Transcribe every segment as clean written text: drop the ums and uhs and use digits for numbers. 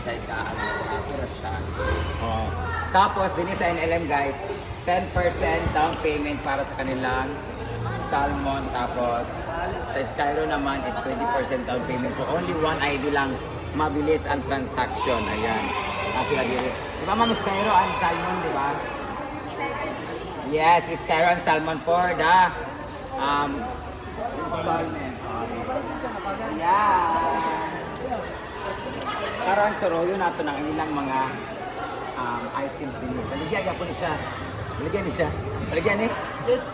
siya ika-atura siya. Oh. Tapos, din sa NLM guys, 10% down payment para sa kanilang salmon. Tapos, sa Skyro naman is 20% down payment. For only one ID lang, mabilis ang transaction. Ayan. Kasi dito. Di ba ma'am, Skyro ang salmon, di ba? Yes, Skyro ang salmon for the installment. Yeah. Karon suroyo nato ng ilang mga items din. Baligyan po ni siya. Baligyan ni siya. Baligyan ni? Yes.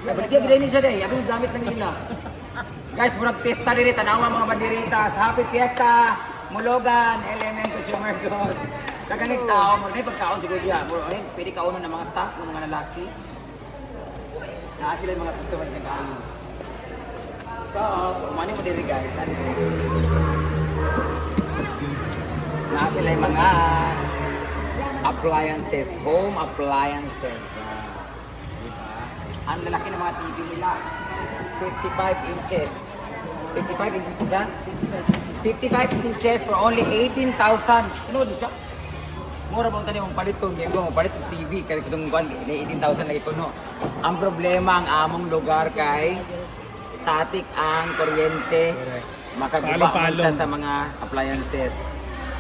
Baligyan ni siya dahil. Abing gamit lang nila. Guys, murag fiesta diri tanawa mga banderitas. Happy Fiesta! Mulogan, Element Consumer Goods. Kaganig tao, murag na pagkaon siguro diya. Murag pwede kauno ng mga staff, ng mga lalaki. Naa sila yung mga customer na kaano. So, umani mo diri guys. Naa sila yung mga appliances, home appliances. Diba? Ang lalaki ng mga TV nila, 55 inches. 55 inches na siya? 55 inches for only 18,000. Ano di siya? Mura mo tani mong palit tong game mo, palit ng TV kay kitong kuan ni 18,000 lagi kuno. Ang problema ang among lugar kay static ang kuryente. Makaguba man siya sa mga appliances.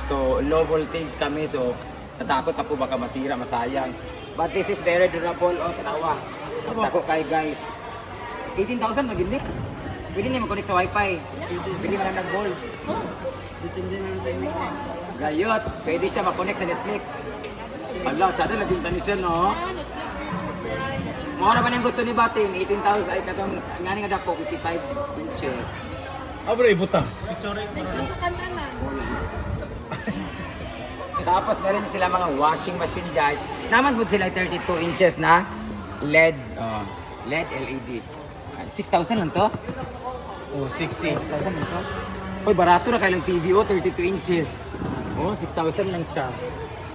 So low voltage kami, so natakot ako baka masira, masayang. But this is very durable. Oh, tanawa. Tako kay guys. 18,000 na gindi. Pwede niya mag-connect sa wifi. Pwede man nag-gold. Depende na sa inyo. Gayot, pwede siya mag-connect sa Netflix. Ala, tsada naging tanis siya, no? Mura man yung gusto ni Batin, 18,000 ay katong ngani nga dako 55 inches. Abra ibuta. Sa kanta na. Tapos meron sila mga washing machine guys. Naman po sila 32 inches na LED, LED. 6,000 lang to? Oh, 6,600. 6,000 lang to? Uy, barato na kailang TV, 32 inches. 6,000 lang siya.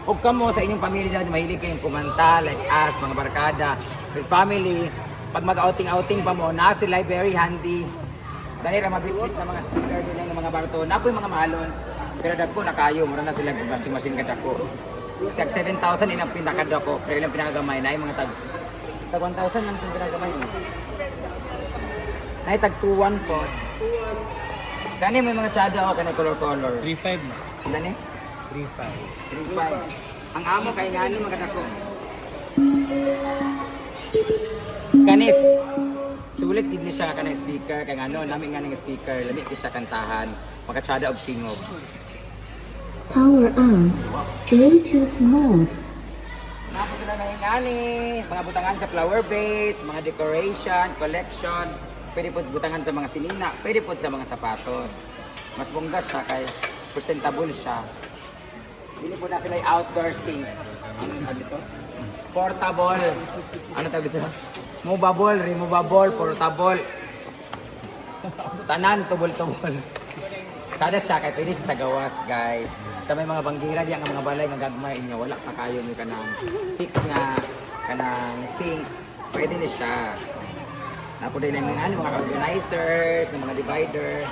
Huwag ka mo sa inyong pamilya dyan, mahilig kayong kumanta, like us, mga barkada, with family. Pag mag-outing-outing pa mo, na sila very handy. Dahil ang mabitbit na mga speaker din ng mga barto, na po yung mga mahalon. Pero dagko na kayo, mura na sila washing machine ka dako. Sag 7,000 ilang pinakadako, pero ilang pinakagamay na yung mga tag 1,000 lang yung pinagamay. Ay tag 2,1 po. Kani may mga tsada o kanay color. 3,500 na. Ilan eh? 3,500. 3,500. Ang amo kay ngani magkadako. Kanis sulit din ni siya kanang speaker kay ngano nami nga ning speaker lami ki siya kantahan magkatsada og tingog. Power on. Bluetooth mode. Napos sila na yung ani, mga butangan sa flower base, mga decoration, collection. Pwede po butangan sa mga sinina, pwede po sa mga sapatos. Mas bonggas siya kay presentable siya. Dili po na sila yung outdoor sink. Ano tawag dito? Portable. Ano tawag dito? Movable, removable, portable. Tanan, tubol-tubol. Sada siya kay pwede siya sa gawas, guys. Sa may mga banggira diyan ang mga balay nga gagmay inyo, wala pa kayo ni kanang fix nga kanang sink. Pwede ni siya. Napo din mga mga organizers, ng mga divider.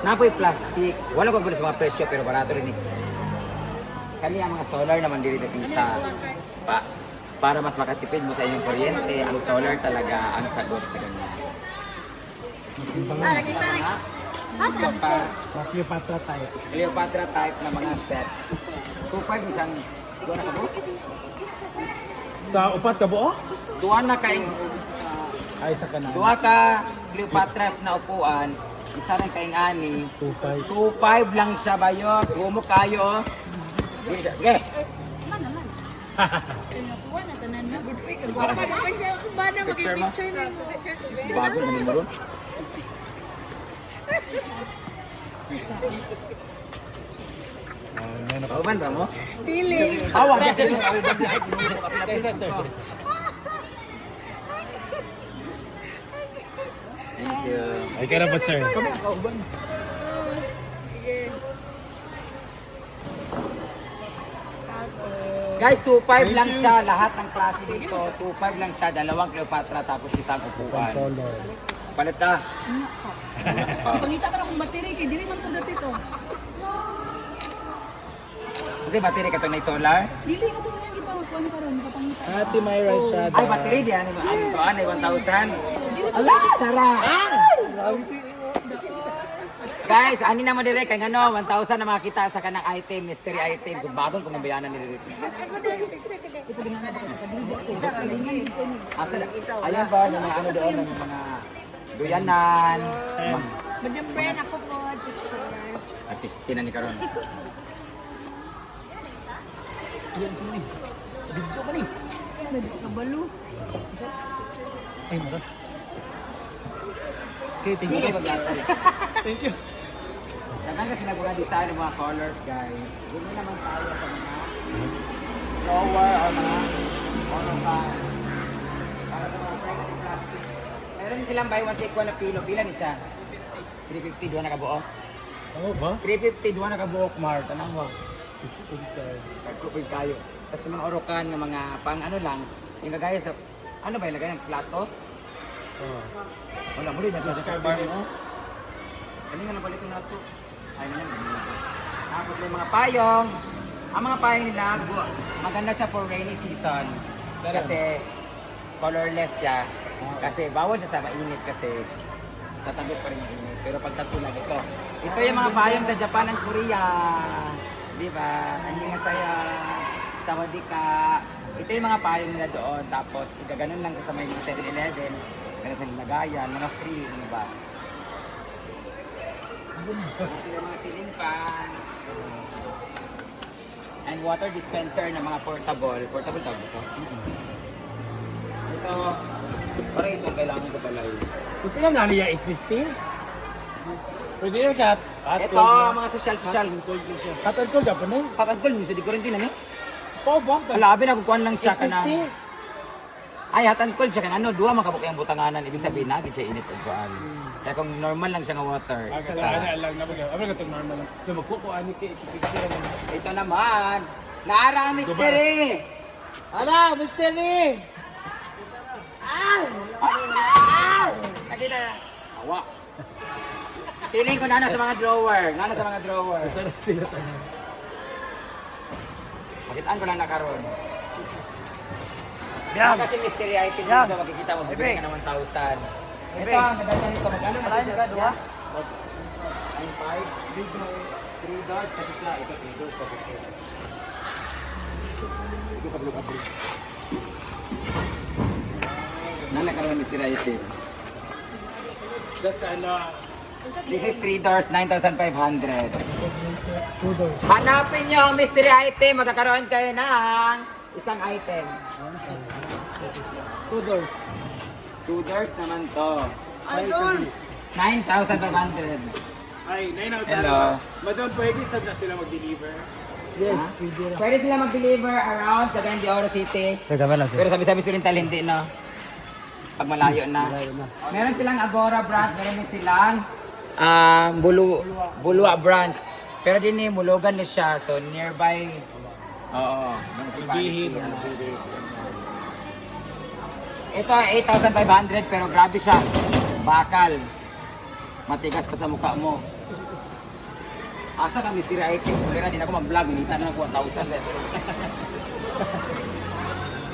Napoy plastic. Wala ko sa mga presyo pero barato rin ni. Kani ang mga solar naman diri dito. Para mas makatipid mo sa inyong kuryente, ang solar talaga ang sagot sa ganyan. Sofa, Cleopatra type. Cleopatra type na mga set. 2.5 isang duwa na kabo? Sa upat ka buo? Duwa na kay Ay, sa kanan. duwa ka Cleopatra na upuan, isa rin kay ani. 2,500. 2.5 lang siya bayot. Gumok kayo. Dili siya. Sige. Picture mo? Bago na mo. Kauban ba mo? Dili. Awang ka dili. Kauban di ay pinuno ka Tesa, sir. Thank you. Ay, kaya po, sir. Guys, 2.5 lang siya. Lahat ng klase dito. 2.5 lang siya. Dalawang Cleopatra tapos isang upuan. Color. Palit ka. Pangita pa na kung battery kay dili man to dati to. Kasi battery ka itong na solar. Dili ka ito yung iba. Kuha ka ron. Kapangita. Ate Myra Estrada. Ay, battery diyan. Ang kuhaan ay 1,000. Ala, tara! Guys, ani na mo dire kay ngano 1,000 na makita sa kanang item, mystery item. So bagon kung mabayanan ni Rip. Asa ayan ba yung mga ano doon ng mga duyanan. Madam Bren, ako po. Picture. Artiste na ni karon. Video ka ni. Kabalo. Ay, mara. Okay, thank Hindi you. maglatay. Thank you. Dagan kasi nagbuga design ng mga colors, guys. Hindi naman tayo sa mga flower or mga monopan. Para sa mga pregnant plastic. Meron silang buy one take one na pilo. Pila ni siya? 350, duwa na kabuo. Ano ba? 350, duwa na kabuo, Mar. Tanang mo. Pagkupig kayo. Basta mga orokan ng mga pang ano lang. Yung kagaya sa, ano ba ilagay ng plato? Oh. Wala mo rin, nasa sa bar mo. Kani nga lang pala ito na ito. Ay, na lang. Tapos yung mga payong. Ang mga payong nila, maganda siya for rainy season. Kasi colorless siya. Kasi bawal siya sa mainit kasi tatagos pa rin yung init. Pero pag tatulag ito. Ito yung mga payong sa Japan at Korea. Di ba? Anyi nga saya. Sawadika. Ito yung mga payong nila doon. Tapos igaganon lang siya sa may mga 7-Eleven. Meron sa nilagayan, mga free, di ba? Sila mga ceiling fans. And water dispenser na mga portable. Portable tawag ito. Ito, parang ito kailangan sa balay. Ito lang nga niya 850. Pwede yung chat. Ito, mga social. Katad ko, dapat na yun. Patagkol, minsan di ko rin din, ano? Pau, bang ka. Alabi, nakukuhan lang siya ka na. 850. Ay, hatangkol siya ka na, ano? Dua makabuk yung butanganan. Ibig sabihin, nagit siya init ang kuhan. Kaya kung normal lang siya nga water, Ah, isa kasalanan lang na baga. Ano ka itong normal lang. So, magkukuhaan ni Kate. Picture naman. Ito naman, naara ang mystery! Ala, mystery! Nakita na. Awa. Feeling ko nana sa mga drawer. Nana sa mga drawer. Ito na sila tayo. Makitaan ko lang na karon. Kasi mystery item dito, makikita mo, bibili ka ng 1,000. Ito, ang gaganda nito. Magkano na t-shirt niya? 9.5. 3 doors kasi siya. Ito, 3 doors. Ito, kablo-kablo. Nana karon mystery item. That's ano. This is 3 doors, 9,500. 2 doors. Hanapin niyo ang mystery item. Magkakaroon kayo ng isang item. 2 doors. 2 doors naman to. 9,500. Ay, 9 out Hello. Madam, pwede saan na sila mag-deliver? Yes, pwede na. Pwede sila mag-deliver around Cagayan de Oro City. Teka ba lang Pero sabi-sabi Surintal hindi, no? Pag malayo na. Meron silang Agora branch, meron din silang Bulua branch. Pero din ni Mulugan na siya, so nearby. Oo, municipality. Bihid. Ito 8,500 pero grabe siya. Bakal. Matigas pa sa mukha mo. Asa ka mystery item? Kaya din ako mag-vlog, minita na ako 1,000.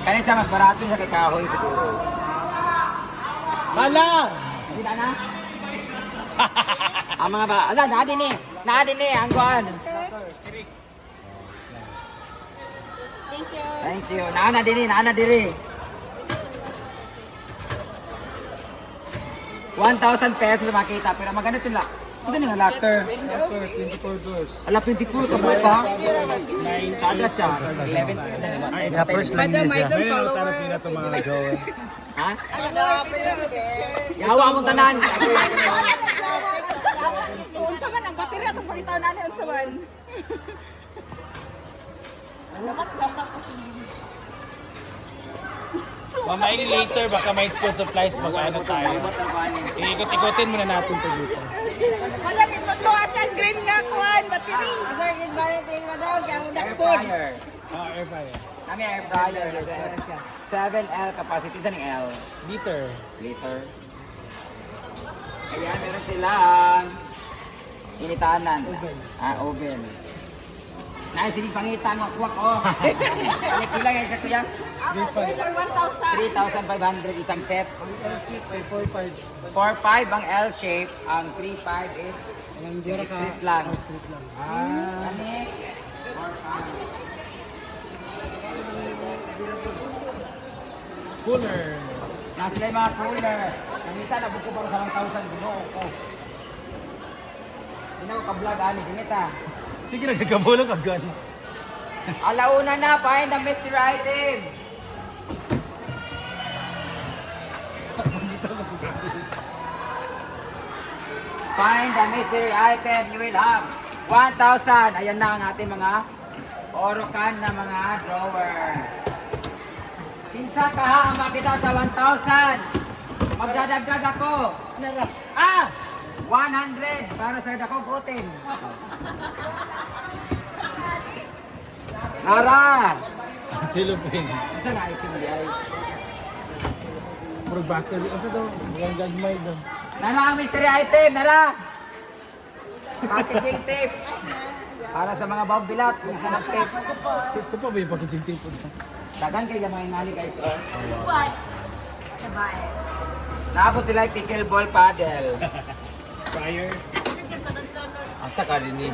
Kaya siya mas barato siya kay Kahoy siguro. Hala! Hindi na? Ang mga ba? Ala, nadin eh, hangguan. Thank you. Thank you. Naana diri. 1,000 pesos makita, pero maganda ito lang. Ito nga locker. 24 doors. Ala, 24 ka ba? Sada siya. 11. Yeah, first lang niya siya. May natanap nila itong mga jowa. Ha? Yawa mo tanan. Unsa man ang battery atong palitan nani unsa man. Lamat kasi. Mamaya later, baka may school supplies mag-ano tayo. Ikot-ikotin muna natin ito dito. Wala min mo asan green nga kuan battery. Asa yung battery madam kay ang Air dakpon. fryer. Air fryer. Kami air fryer. 7L capacity. Saan yung L? Liter. Liter. Ayan, meron silang initanan. Oven. Nais sige pangita ng wakwak oh. Ano kila yan siya kuya? For 1,000. 3,500 isang set. Ay, 4-5. 4,500 ang L shape, ang 3,500 is street lang. Ah. Ani? 4,500. Cooler. Nasa sila yung mga cooler. Namita na buko para sa 1,000 ginoo ko. Hindi ko ka-vlog ani dinita. Sige, nagkakabulo ka gani. Alauna na, find the mystery item. Find the mystery item, you will have 1,000. Ayan na ang ating mga orokan na mga drawer. Pinsa ka ha ang makita sa 1,000. Magdadagdag ako. Ah! 100 para sa dako gutin. Nara! Silupin. Isa nga item di ay. Puro battery. Asa daw? Walang gagmay daw. Nara ang mystery item, Nara! Packaging tape. Para sa mga bawbilat, yung kanang tape. Ito pa ba yung packaging tape po? Dagan kayo yung mga inali guys. Oh. Naabot sila yung pickleball paddle. Fire. Asa ka rin eh.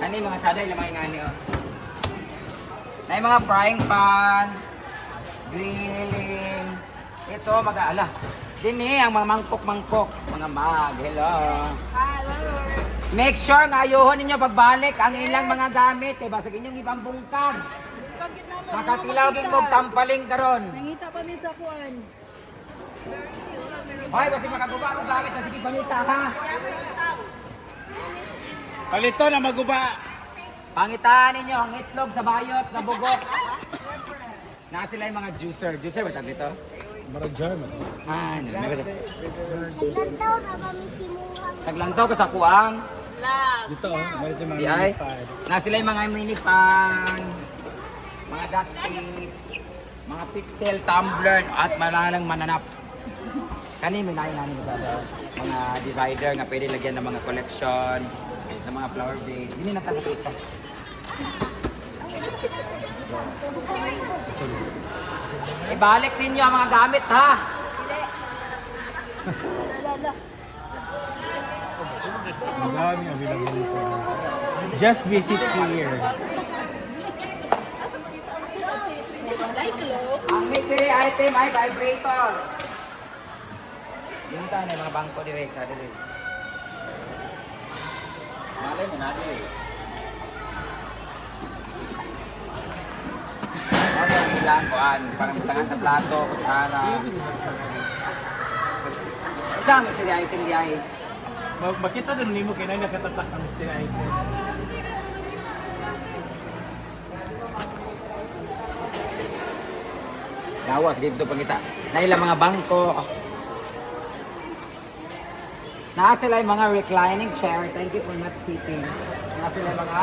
Ano yung mga tsaday na mga ingani oh. Na yung mga frying pan, grilling. Ito mag-aala. Din ang mga mangkok-mangkok. Mga mag, hello. Make sure nga ayuhon ninyo pagbalik ang ilang mga gamit. Kaya basag inyong ibang bungkag. Makatilawagin mo tampaling karon. Nangita pa mi sa kuan. Hoy, basi makaguba ang gamit na sige pangita ha. Palito na maguba. Pangitaan ninyo ang itlog sa bayot na bugok. Naka sila yung mga juicer. Juicer ba tawag dito? Marag jar mas. Ano? Naglantaw na kami si Muhang. Naglantaw ka sa kuang. Dito oh. Meron yung mga Di ay. minified. Naka sila yung mga mini pan. Mga duct tape. Mga pixel, tumbler, at malalang mananap. Kani may nain mo sa mga divider nga pwede lagyan ng mga collection, ng mga flower vase. Hindi na tayo ito. Ibalik ninyo ang mga gamit ha. Ang dami available ito. Just visit here. Ang mystery item ay vibrator. Yung tayo na mga bangko direct sa direct. Malay mo na direct. Ano ang ilan kuan? Parang tangan sa plato, kutsara. Isang mystery item di ay. Makita doon nimo kay na nakatatak ang mystery item. Lawas, give to pangita. Na ilang mga bangko. Naa sila yung mga reclining chair. Thank you for not sitting. Naa sila yung mga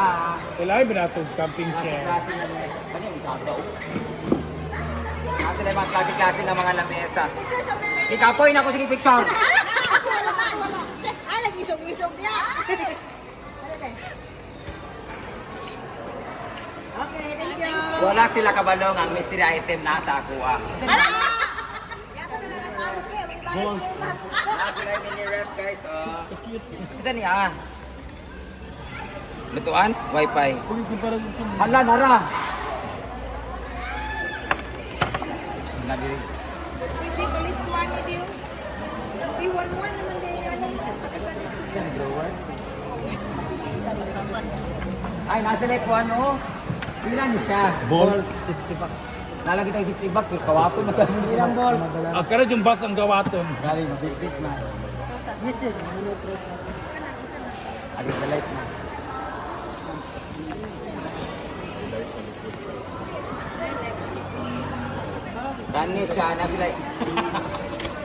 Kailangan ba natin camping chair? klase ng lamesa. Ano yung chato? Naa sila yung mga klase-klase ng mga lamesa. Ikapoy na ako sige picture. Ay, nag-isog-isog niya. Okay, thank you. Wala sila kabalong ang mystery item nasa ako ah. Yato na lang ang ano, pre. May bayad Gold. mo na. Naa sila yung mini ref guys oh. Ito niya. Lutuan? Wi-Fi. Hala, nara. Wala diri. Pwede palit one video. I-1-1 naman din yan. Yan, drawer. Ay, nasa lepo ano? Pila ni siya? Ball. Nalagi tayo 60 bucks, pero kawapon na tayo. Ilang ball? Ah, kaya yung box ang gawaton. Gali, mabibig na. Yes, sir. Agad na light na. Gani siya, nasa like...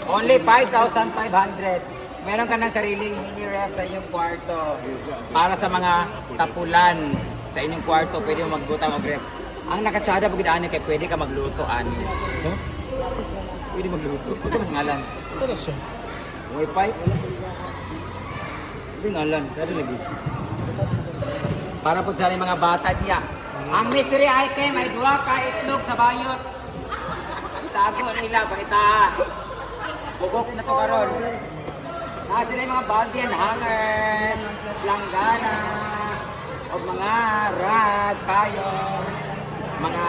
Only 5,500. Meron ka ng sariling mini ref sa inyong kwarto. Para sa mga tapulan sa inyong kwarto, pwede mo magbutang og ref. Ang nakatsada pag ani kay pwede ka magluto ani. Huh? Pwede magluto. Ito ang ngalan. Ito siya. Wi-Fi? Ito yung ngalan. Kasi lagi. Para po sa mga bata diya. Ang mystery item ay duha ka itlog sa bayot. Itago nila pangita. Bugok na to karon. Sila yung mga baldi and hangers, langgana, o mga rag, payo, mga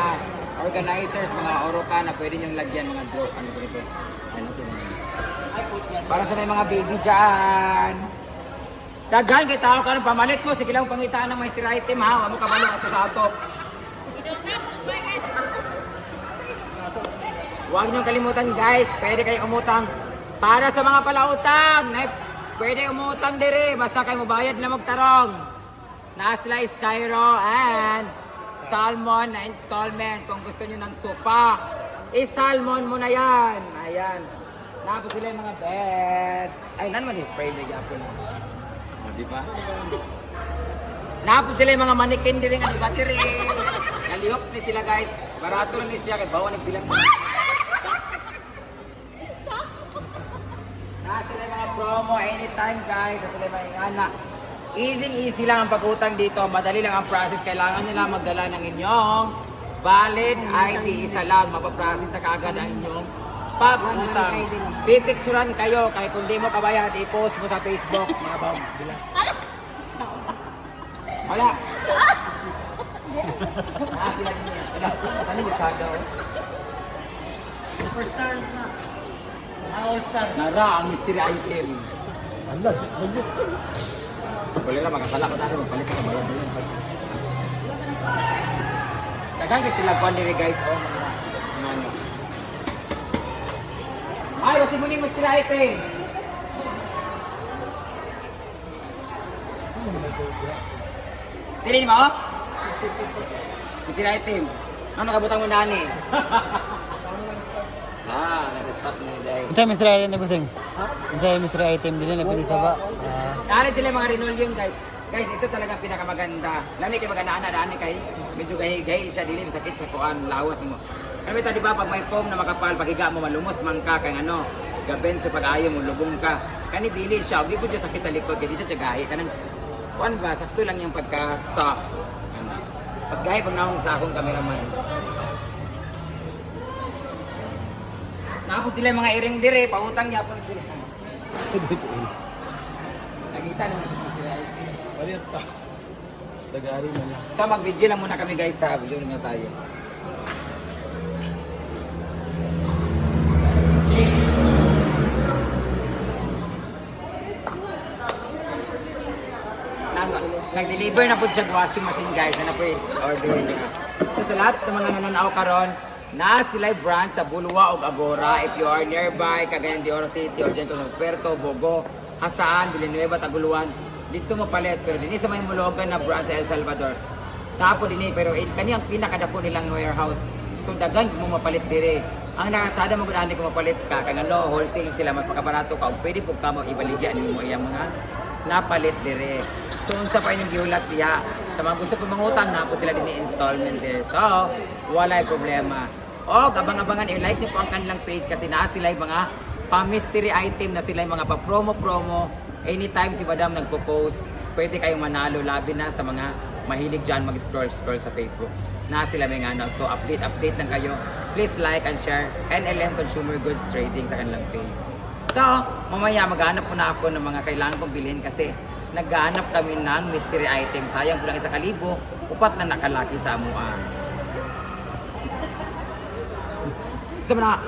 organizers, mga oroka na pwede niyong lagyan mga draw. Ano ba ito? Ano sila? Para sa may mga baby dyan. Daghan kay tao ka ng pamalit mo. Sige lang pangitaan ng mystery item ha. Huwag mo kabalo ato sa ato. Huwag niyong kalimutan guys. Pwede kayo umutang. Para sa mga palautang, pwede umutang dire. Basta kayo mabayad lang magtarong. Nasla Skyro and Salmon na installment. Kung gusto niyo ng sopa, i-salmon mo na yan. Ayan. Tapos sila yung mga bed. Ay, naman yung frame na yapon. O, di ba? Tapos sila yung mga manikin din nga, di ba? Tiri. Nalihok ni sila guys. Barato lang ni siya. Kaya bawa nagbilang mo. Sila yung mga promo anytime guys. Sila yung mga ingana. Easy lang ang pag-utang dito. Madali lang ang process. Kailangan nila magdala ng inyong valid ID. Isa lang. Mapaprocess na kaagad ang inyong pag-utang. Pipicturan kayo. Kaya kung di mo kabayad, i-post mo sa Facebook. Mga bawang bilang. Wala. Sila nyo. Wala. Ano yung shadow? Superstars na. All-star. Nara ang mystery item. Ano? Wala na, makasala ko natin. Magpalit ka ba yan? Tagang kasi sila kuhan nila guys. Oh, mga ano. Ay, wasi mo ning mystery item. Dili mo? Oh? Mystery item. Ano kabutang mo nani? Nag-stop na dahil. Unsa mystery item na busing? Unsa mystery item din na pili sa ba? Dahil sila mga Renoleum guys. Guys, ito talaga pinakamaganda. Lami kay maganda daan kay medyo gahi siya dili masakit sa kuan, lawas mo. Ano ito, di ba, pag may foam na makapal, paghiga mo malumos man ka kay ano, gaben sa pag-ayo mo lubong ka. Kani dili siya, di po siya sakit sa likod, di siya gahi kanang kuan ba, sakto lang yung pagka-soft. Ano. Pas gahi pag naong sa akong cameraman. Napod sila yung mga iring dire, pautang niya po sila. Nakita naman sa sila. Baliat ta. Dagari na lang. So mag-video lang muna kami guys sa video na tayo. Nag-deliver na po siya washing machine guys na po order niya. So sa lahat ng mga nananaw karon, na sila branch sa Bulwa o Agora. If you are nearby, Cagayan de Oro City or dyan kung Puerto, Bogo, Hasaan, Villanueva, Taguluan, dito mapalit. Pero din sa may Mulugan na branch sa El Salvador. Tapo din pero kani ang pinakadako nilang warehouse. So dagan mo mapalit dire. Ang nakatsada mo gudaan ko mapalit ka kay ano wholesale sila mas makabarato ka ug pwede pug ka mo ibaligyan nimo iyang mga napalit dire. So unsa pa inyong gihulat diha sa mga gusto pa mangutang na po sila din installment dire. So walay problema. O abang-abangan i-like niyo po ang kanilang page kasi naa sila yung mga pa-mystery item na sila yung mga pa-promo. Anytime si Madam nagpo-post, pwede kayong manalo labi na sa mga mahilig dyan mag-scroll sa Facebook. Na sila may ngano. So update lang kayo. Please like and share NLM Consumer Goods Trading sa kanilang page. So, mamaya maghanap po na ako ng mga kailangan kong bilhin kasi naghahanap kami ng mystery item. Sayang po lang 1,000, upat na nakalaki sa amua. Sama na.